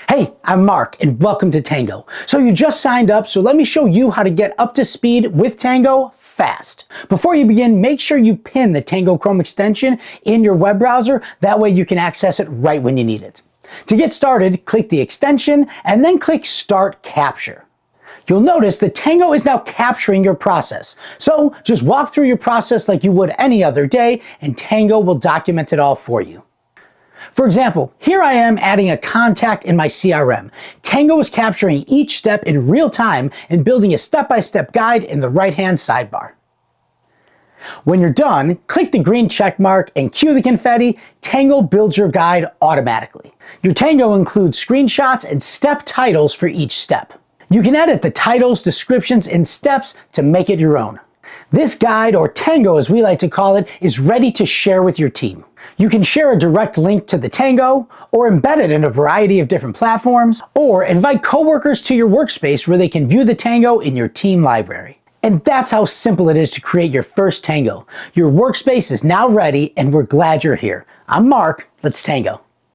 Hey, I'm Mark and welcome to Tango. So you just signed up, so let me show you how to get up to speed with Tango fast. Before you begin, make sure you pin the Tango Chrome extension in your web browser. That way you can access it right when you need it. To get started, click the extension and then click Start Capture. You'll notice that Tango is now capturing your process. So just walk through your process like you would any other day and Tango will document it all for you. For example, here I am adding a contact in my CRM. Tango is capturing each step in real time and building a step-by-step guide in the right-hand sidebar. When you're done, click the green check mark and cue the confetti. Tango builds your guide automatically. Your Tango includes screenshots and step titles for each step. You can edit the titles, descriptions, and steps to make it your own. This guide, or Tango as we like to call it, is ready to share with your team. You can share a direct link to the Tango, or embed it in a variety of different platforms, or invite coworkers to your workspace where they can view the Tango in your team library. And that's how simple it is to create your first Tango. Your workspace is now ready and we're glad you're here. I'm Mark, let's Tango.